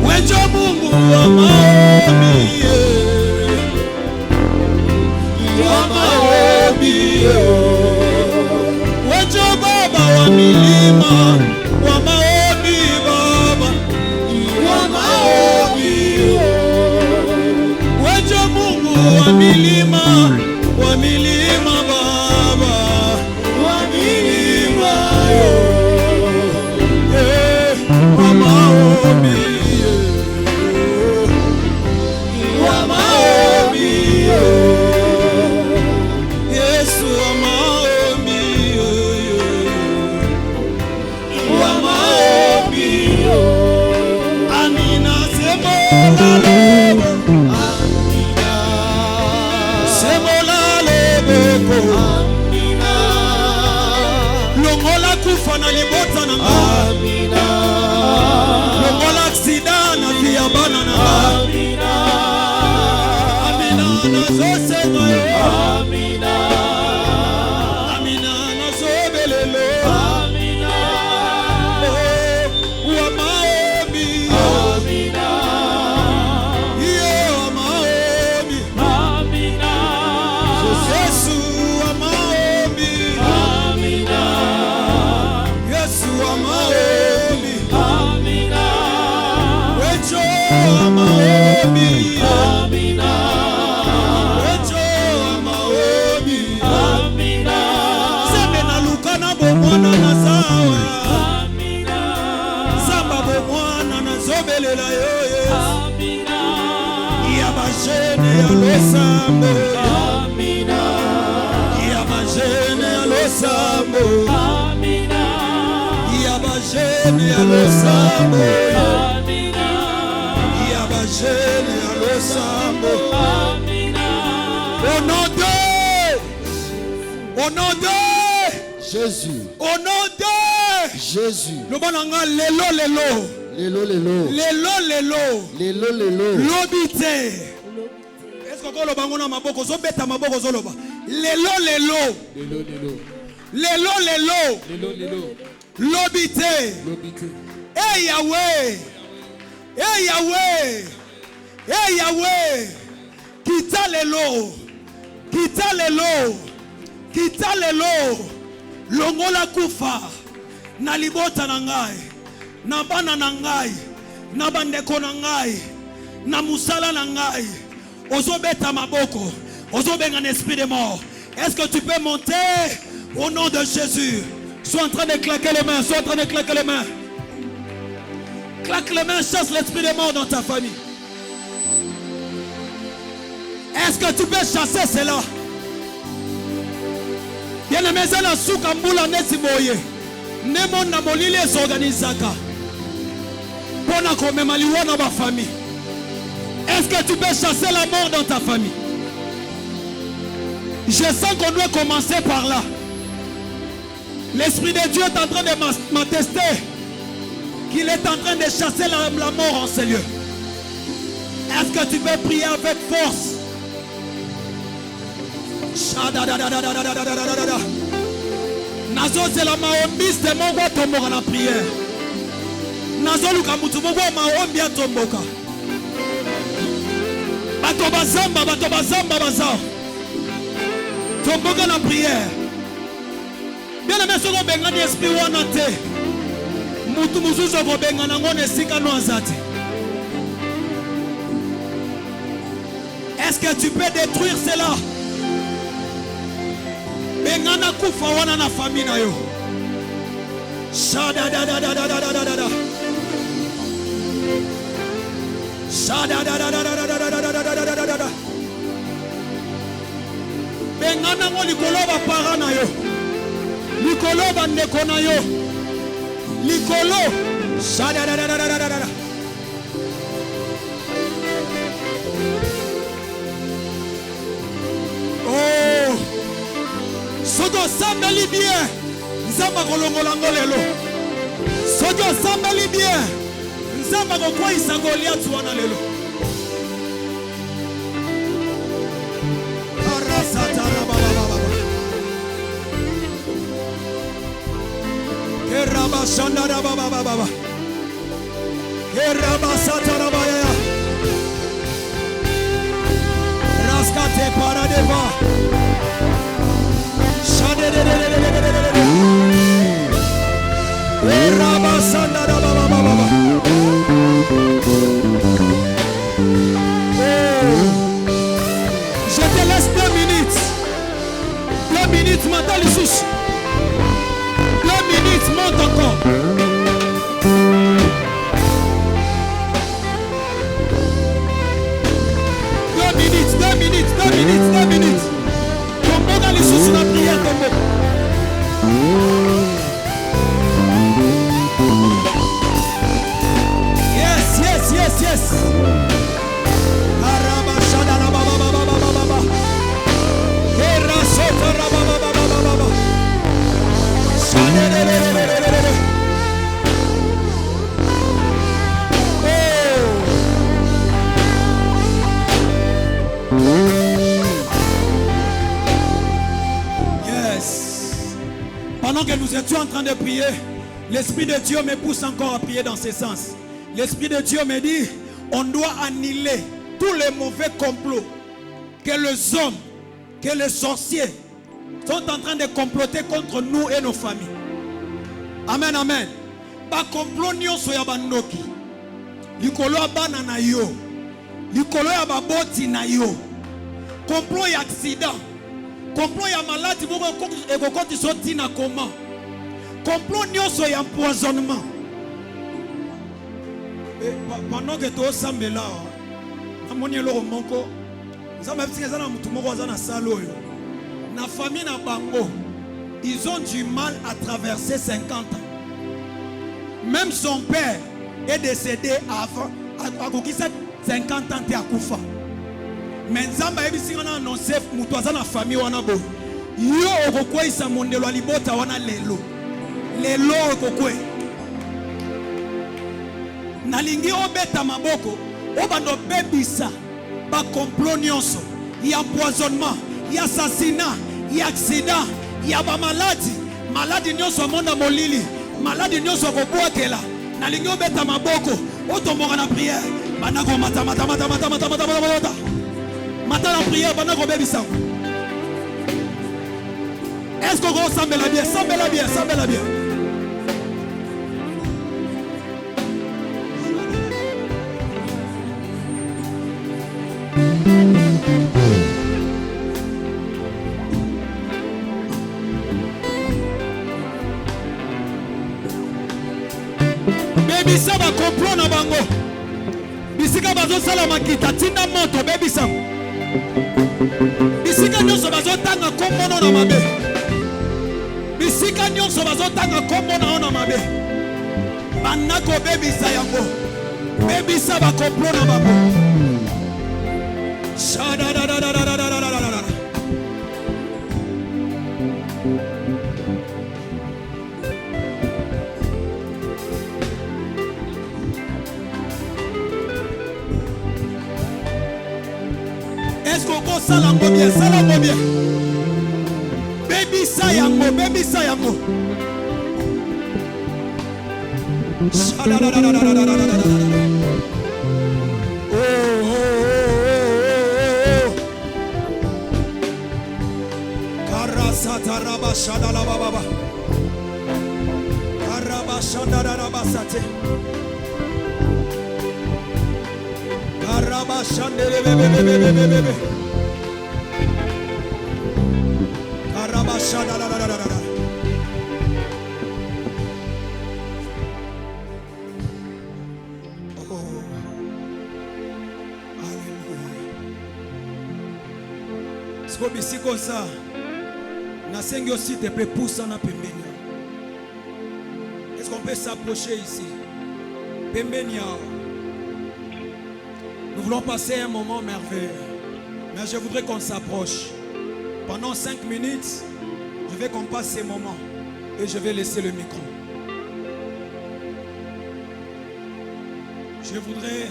wejo Mungu wa maombi wa maombi wejo Baba wa milima wa maombi Baba wa maombi wejo Mungu wa milima Baba wa milima yo wa maombi wa maombi Yesu wa maombi wa maombi Amina sembola lobo Amina sembola lobo Amina longola kufa na libota na Amina longola aksida na viabana na Amina Amina nazosema Amina Amina nazobelelo Amina wa maombi Amina iyo wa maombi Amina Yesu wa maombi Amina Yesu wa maombi tobelela yo Yesu. Amina. Yaba jeune ya losambo. Amina. Yaba jeune ya losambo. Amina. Yaba jeune ya losambo. Amina. Yaba jeune ya losambo. Amina. Au nom de Jésus. Au nom de Jésus. Le bon anga lelo. Lelo. Lobite. Est-ce que le bango na maboko zo beta maboko zo loba. Lelo. Lobite. Hey Yahweh. Kita lelo. Longola kufa. Na libota na ngai. Na bana na ngai. Na bandeko na ngai. Na musala na ngai. Ozobeta maboko. Ozobenga un esprit de mort. Est-ce que tu peux monter au nom de Jésus? Sois en train de claquer les mains. Claque les mains, chasse l'esprit de mort dans ta famille. Est-ce que tu peux chasser cela? Bien aimé, c'est la soukambula nesiboye. Nemo na molili esorganisaka. Pona komemaliwa na ba famille. Est-ce que tu peux chasser la mort dans ta famille? Je sens qu'on doit commencer par là. L'Esprit de Dieu est en train de m'attester qu'il est en train de chasser la mort en ces lieux. Est-ce que tu peux prier avec force? Nazo c'est la maombiste de mon boîte tomboka na prière. Nazo luka mutu moko maombi atomboka. Bato bazamba baza. Tomboka na prière. Bien aimé soko benga ni esprit wana te. Mutu mususu ko benga nango ne sika no azate. Est-ce que tu peux détruire cela? Bengana kufa wana na famille na yo. Shada. Bengana ngo likolo ba para na yo. Likolo ba ndeko na yo. Likolo. Shada. Oh. Soto sambeli bien. Nzamba kolongola ngolelo. Soto sambeli bien. Nzamba kokwa isagolia tuana lelo. Arasata baba. Keraba shandara baba. Keraba satara baya. Raskate paradeva. Je te laisse 2 minutes. 2 minutes, m'entends les souches. 2 minutes, monte encore. 2 minutes. Tombe dans les soucis de la prière, tombe. Yes. Pendant que nous étions en train de prier, l'Esprit de Dieu me pousse encore à prier dans ce sens. L'Esprit de Dieu me dit, on doit annuler tous les mauvais complots que les hommes, que les sorciers sont en train de comploter contre nous et nos familles. Amen. Ba complot nyonso ya bandoki. Likolo ya bana na yo. Likolo ya baboti na yo. Complot ya accident. Complot ya maladi moko ekokoti soti na koma. Complot nyonso ya empoisonnement. pendant que tu es là, moko nzambe bisinga na mutu moko aza na salo yo na famille na bango, ils ont du mal à traverser 50 ans. Même son père est décédé avant à 50 ans te akufa. Mais nzambe bisinga na annoncer mutu aza na famille wana bo yo okokwa isa mondelo alibota wana lelo okokwe nalingi obeta maboko obando bebisa ba complot nyonso ya empoisonnement ya assassinat ya accident ya ba maladie nyonso monda molili maladie nyonso kobwakela nalingi obeta maboko otomboka na prière banako mata la prière banako bebisa. Est-ce qu'on ressemble bien? Semble bien. Baby ça va comprendre na bango. Bisika bazo sala makita tinda moto baby ça. Bisika nyonso bazo tanga kombono na mabe. Bisika nyonso bazo tanga kombono na mabe. Banako baby ça yango. Baby ça va comprendre na bango. Shada da da da da da da da da. Est-ce qu'on peut salango bien? Baby sayango. Oh. Karasata raba shada la baba. Karaba shada raba sate. Karaba shande bebe. Karaba shada la. Oh, hallelujah. Siko bisiko sa. Nasengi aussi te plaît pousse na pembeni. Est-ce qu'on peut s'approcher ici? Pembeni. Nous voulons passer un moment merveilleux. Mais je voudrais qu'on s'approche. Pendant 5 minutes, je vais qu'on passe ces moments. Et je vais laisser le micro. Je voudrais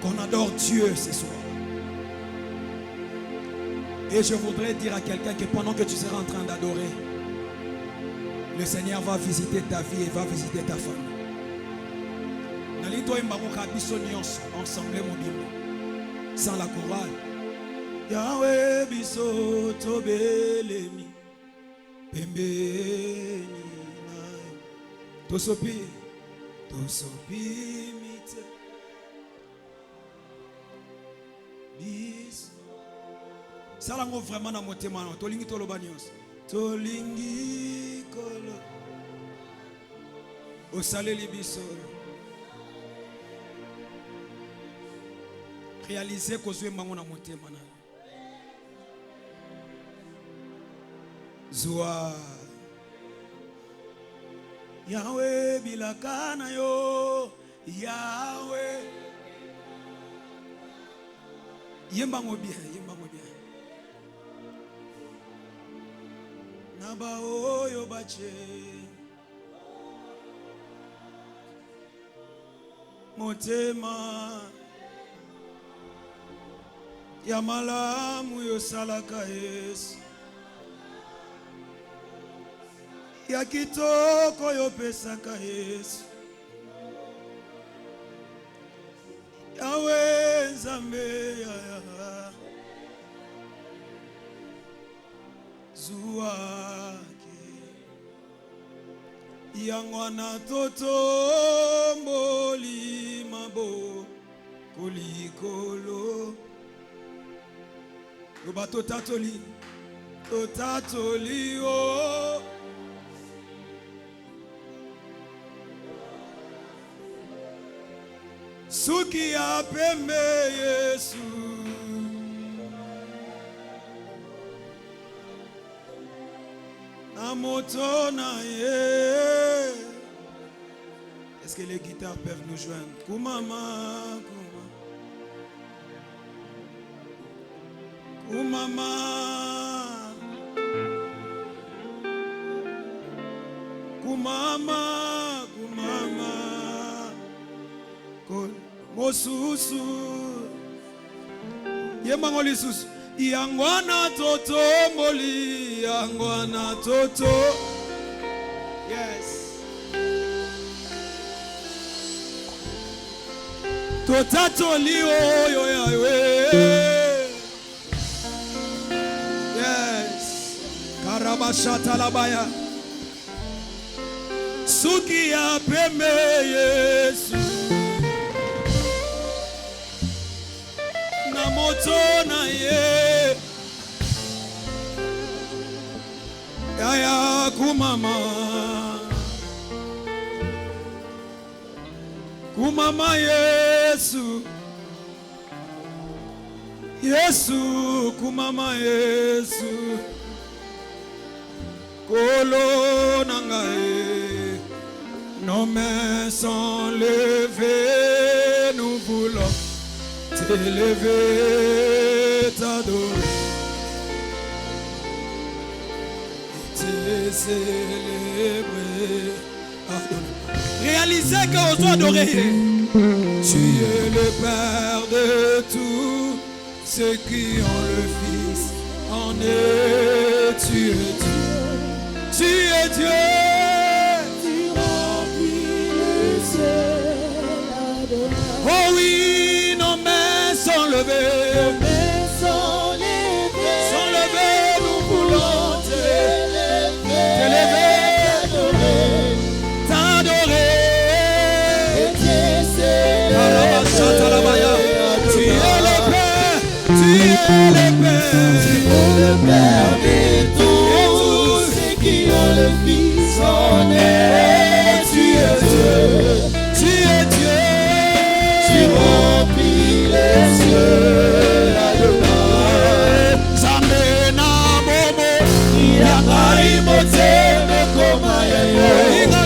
qu'on adore Dieu ce soir. Et je voudrais dire à quelqu'un que pendant que tu seras en train d'adorer, le Seigneur va visiter ta vie et va visiter ta famille. Ensemble sans la chorale. Yahweh biso tobelemi pembeni nae tosopi mite bis salango vraiment na motema no tolingi toloba nyonso tolingi kolo osaleli biso. Réaliser que je mango na motema na Zoa Yahweh bilakana yo Yahweh yembango bien Naba oyo bache motema ya malamu yo salaka Yesu ya kitoko yo pesaka Yesu Yawe Nzambe ya zuake yangwana toto mboli mabo kolikolo Yoba totatoli o Suki ya pembe Yesu. Na moto na ye. Est-ce que les guitares peuvent nous joindre? Kumama, Kumama. Kumama, Kumama. Mosusu. Yemangoli susu. Yangwana toto moli. Yangwana toto. Yes. Totato liyo yo yawe. Yes. Karabashata labaya. Suki ya pembe Yesu. Na moto na ye. Yaya kumama. Kumama Yesu. Yesu kumama Yesu. Kolo nangae. Nos mains sont levées, nous voulons t'élever, t'adorer, te célébrer. Réalisez qu'on doit adorer. Tu es le Père de tous ceux qui ont le Fils en eux. Tu es Dieu. Tu es Dieu. Oh oui, nos mains sont levées. Sont levées, nous voulons t'élever, t'adorer. Tu es le Père, tu es le Père. Tu es le Père de tous ceux qui ont le Fils en eux. Tu es Dieu. Tu es Dieu. Remplis les cieux Adonai. Zamena momo Yakai moteme koma yayo. Inga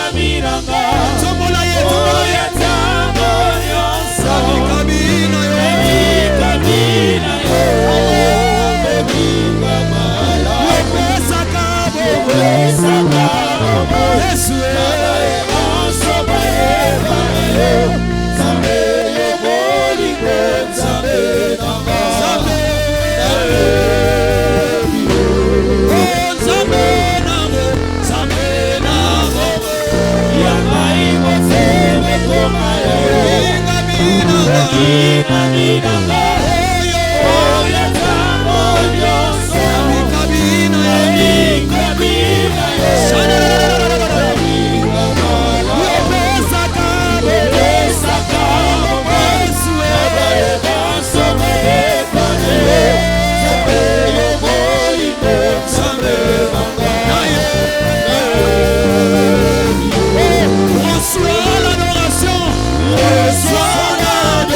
minanga Tomola yetu Yatango yonso. Kabina yo Kabina mala Wepesa kabo Yesu reçois l'adoration, reçois l'adoration.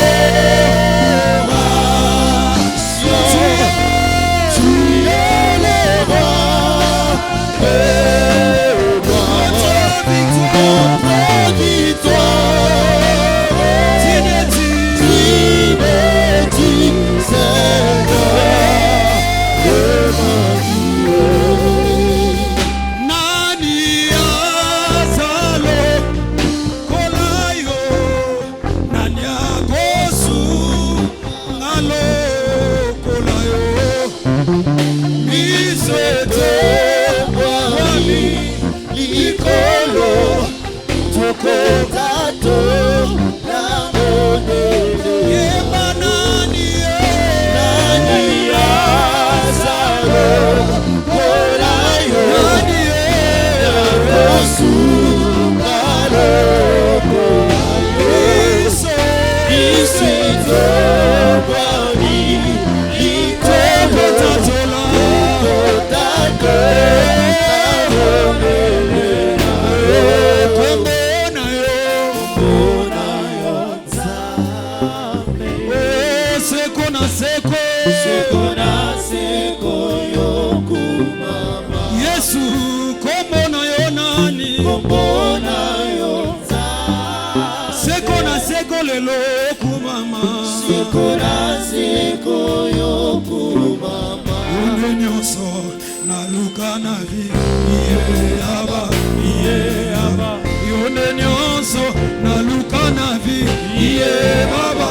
seko lelo kumama Sikona seko yo kumama Une nyonso na luka na vi Iye aba Yone nyonso na luka na vi Iye baba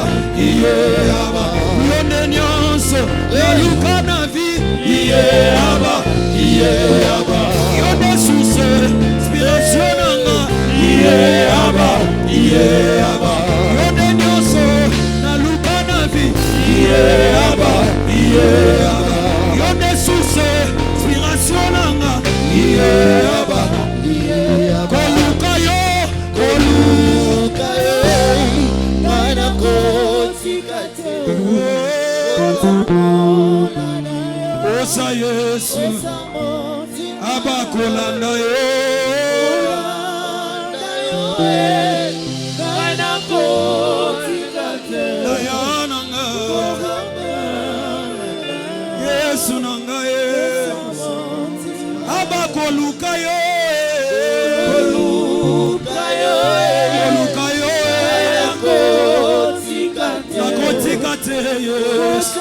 Yone nyonso na luka na vi Iye aba Yone source inspiration nanga Iye aba Yone nyonso na luka na vi Iye aba Yone source inspiration nanga Iye aba Koluka yo Mana kotikate Osa Yesu Abakolanda yo Dayananga Yesu nanga ye Abakoluka yo Nakotikate Yesu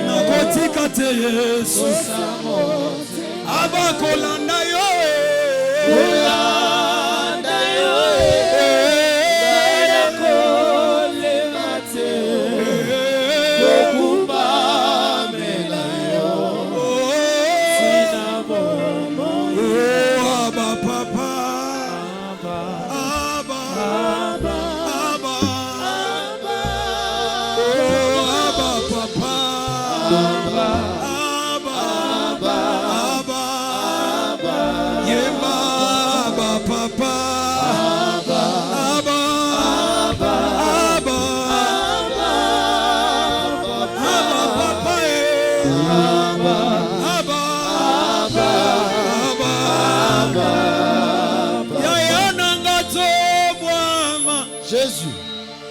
Nakotikate Yesu Abakolanda yo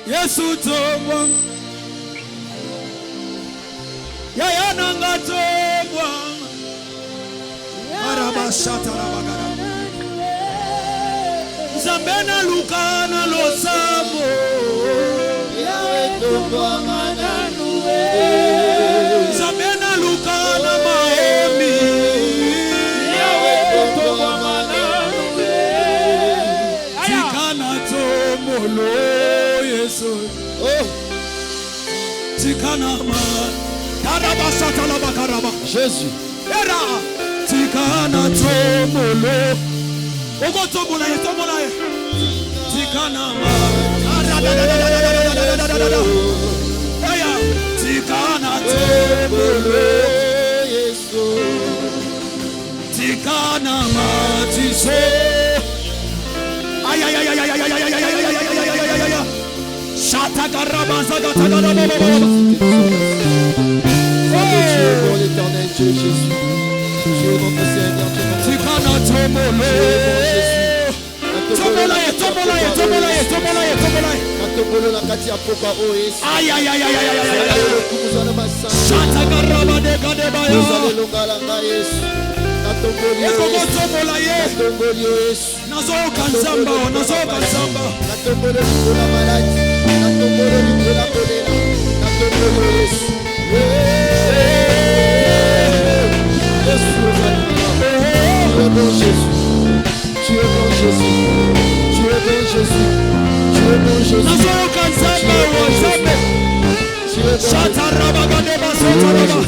Yesu tobwa Yaya nanga tobwa Arabashata rabagara Zambena lukana losamo Yawe tobwa mananuwe Zambena lukana maomi Yawe tobwa mananuwe Tikana tomolo Yesu Tikanama Karabasata la bakaraba Jésus Era Tikana tomolo Ogo tomola ye Tikanama Eya Tikana tomolo Yesu Tikanama tiso Ay ay ay ay ay ay ay ay ay ay Shata Karabaza Tu es bon l'éternel Dieu Jésus. Tu es notre Seigneur, tu es notre Matobolo na kati ya poka o Yesu. Kumuzana basanga. Shata Karabade Kadebaya Ozalelonga nga Yesu. Natongoli Yesu. Nazoka nzamba Natongoli likola maladi. Natongoli likola kolera. Natongoli Yesu. Yesu ozalelonga. Tu es bon Jésus. Tu es bon Jésus. Tu es bon Jésus. Tu es bon Jésus. Nazoka nzamba wazambe Tu es bon Shata Rabagade Basota Raba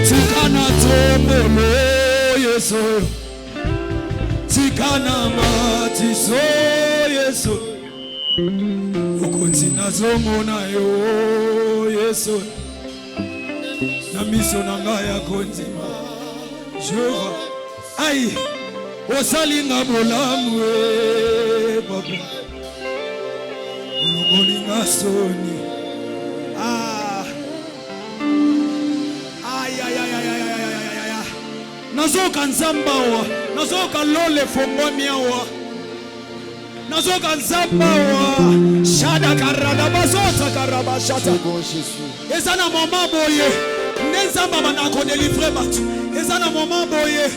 Tikana tomolo Yesu Tikana matiso Yesu Ukunzi nazomona yo Yesu Na miso nanga ya konzima Jehova Ai Osalinga bolamu Papa Ulungolinga soni Nazoka nzamba wa Nazoka lole fongomi wa Nazoka nzamba wa Shada karada bazota karaba shata bon Jésus. Ezana mama boye Nenzamba manako délivrer batu Ezana mama boye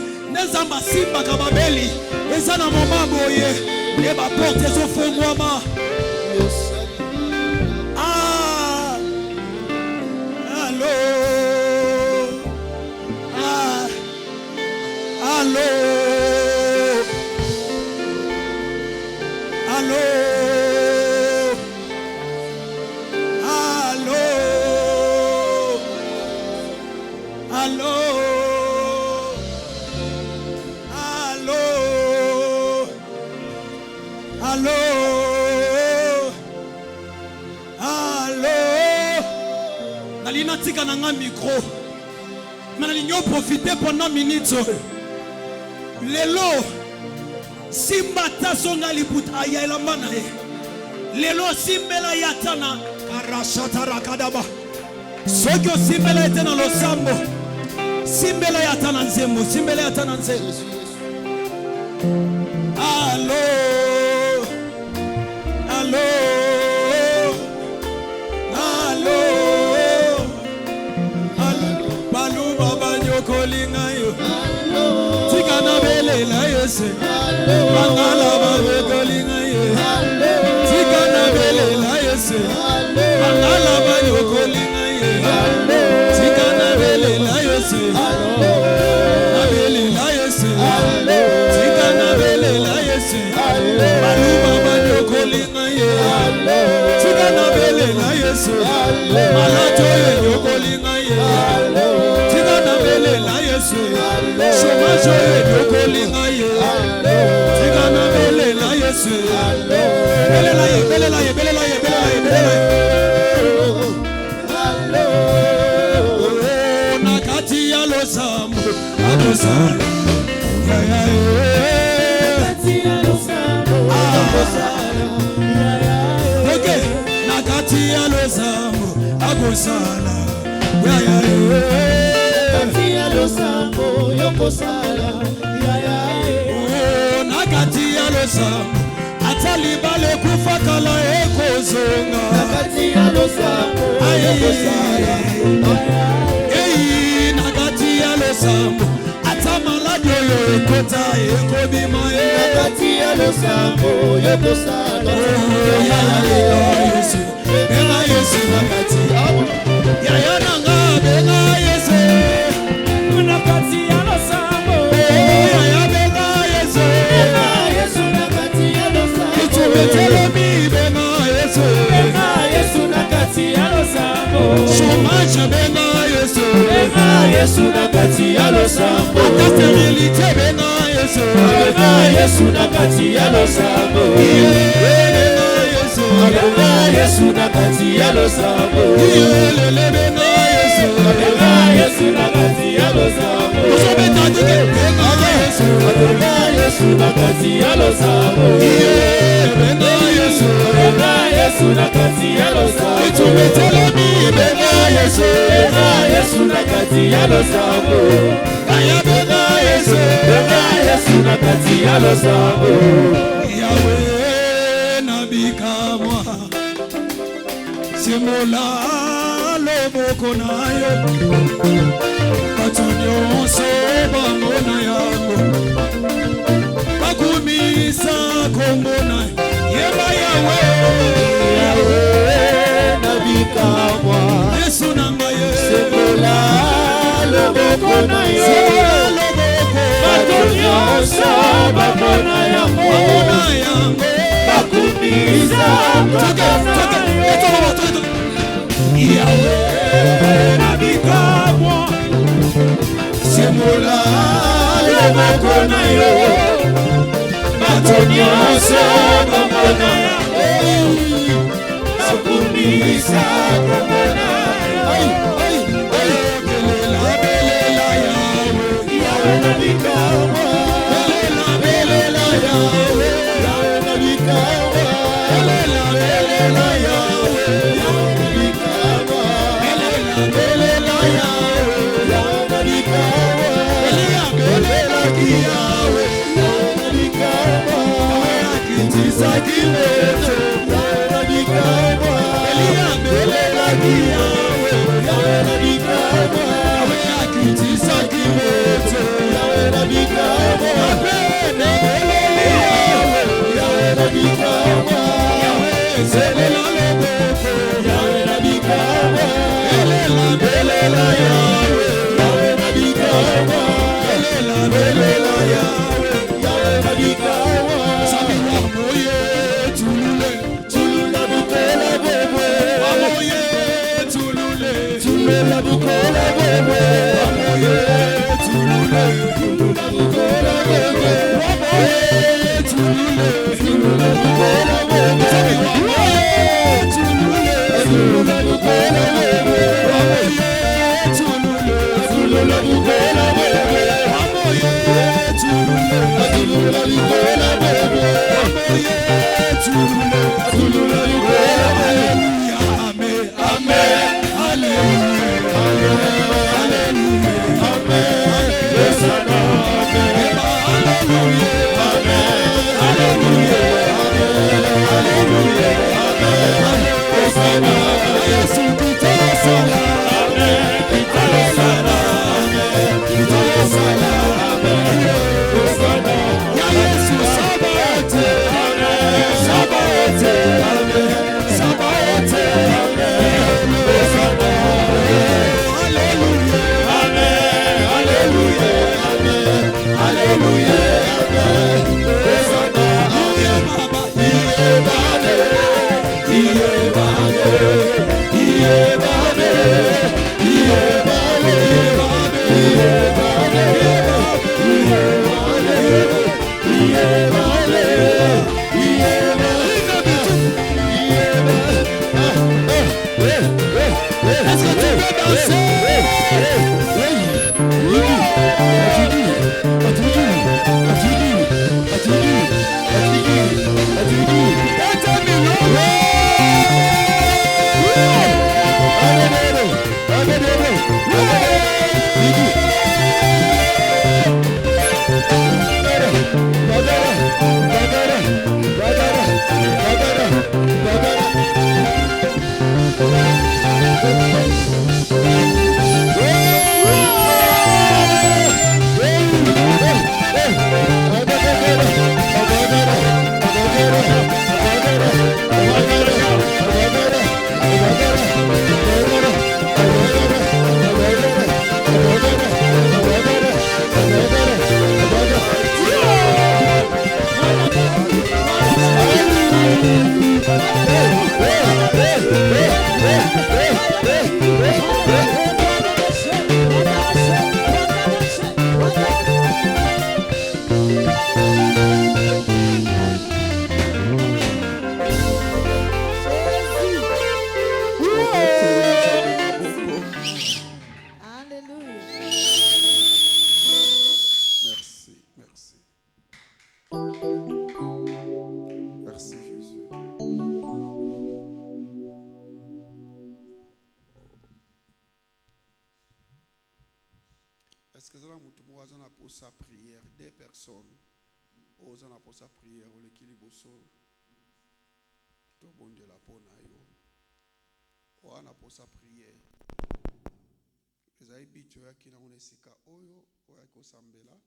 Nzamba simba kababeli. Ezana moma boye. Ne ba porte ezofungwama. Ah. Allô. Ah. Allô. Allô. Allô. Allô. Allô. Allô. Allô. Nalina tika nanga micro. Nalinyo profiter pendant minutes. Lelo simba tasonga liputa ayela manae. Lelo simbela yatana karashata rakadaba. Sokyo simbela yatana losambo. Simbela yatana nzembo, simbela yatana nzembo. Allô. Allô. Allô. Allô. Balu baba nyokolinga yo. Tika na bele la yese. Bangala baba kolinga yo. Tika na bele la yese. Bangala baba nyokolinga yo. Tika na bele la yese. Na bele la yese. Tika na bele la yese. Balu baba nyokolinga yo. Tika na bele la yese. Malato nyokolinga yo. Tika na bele la yese. Shomajo nyokolinga yo. Tika na bele la yese. Bele la ye, bele la ye, bele la ye, bele la ye, bele la ye. Nakati ya losambo akosala. Ya ya ya. Nakati ya losambo akosala. Ya ya ya. Okay, nakati ya losambo akosala. Ya ya ya. Nakati ya losambo yokosala. Ya ya ya. Nakati ya losambo atalibale kufakala ekozonga. Nakati ya losambo yokosala. Ei nakati ya losambo atamaladio yo ekota ekobima e. Nakati ya losambo yokosala. Ya ya Yesu benga Yesu nakati awo. Ya ya nanga benga Yesu nakati ya losambo. Ya ya benga Yesu benga Yesu nakati ya losambo. Itubetele mi benga Yesu benga Yesu nakati ya losambo. Shomaje benga Yesu benga Yesu nakati ya losambo. Atasterilite benga Yesu benga Yesu nakati ya losambo. Benga Yesu benga Yesu nakati ya losambo. Lele benga Yesu benga Yesu nakati ya losambo. Usobeta dike benga Yesu benga Yesu nakati ya losambo. Benga Yesu benga Yesu nakati ya losambo. Itubetele mi benga Yesu benga Yesu nakati ya losambo. Aya benga Yesu benga Yesu nakati ya losambo. Yahweh nabikamwa simula loboko nayo. Batonyonso bangona yango bakumisa kombona yeba Yahweh nabikamwa Yesu nanga simula loboko nayo. Batonyonso bangona yango bakumisa kombona Yahweh nabikamwa simula loboko nayo. Batonyonso bangona yango bakumisa kombona belela Yahweh nabikamwa. Belela Yahweh nabikamwa. Belela Yahweh nabikamwa. Belela Yahweh nabikamwa. Belela Yahweh nabikamwa. Akitisa kimeto nabikamwa. Belela Yahweh nabikamwa. Akitisa kimeto nabikamwa. Est-ce que ça va pour sa prière des personnes osant pour sa prière ou l'équilibre au sol tout bon Dieu la peau ou on a pour sa prière les habitués qui n'ont pas sika oyo ou à sambela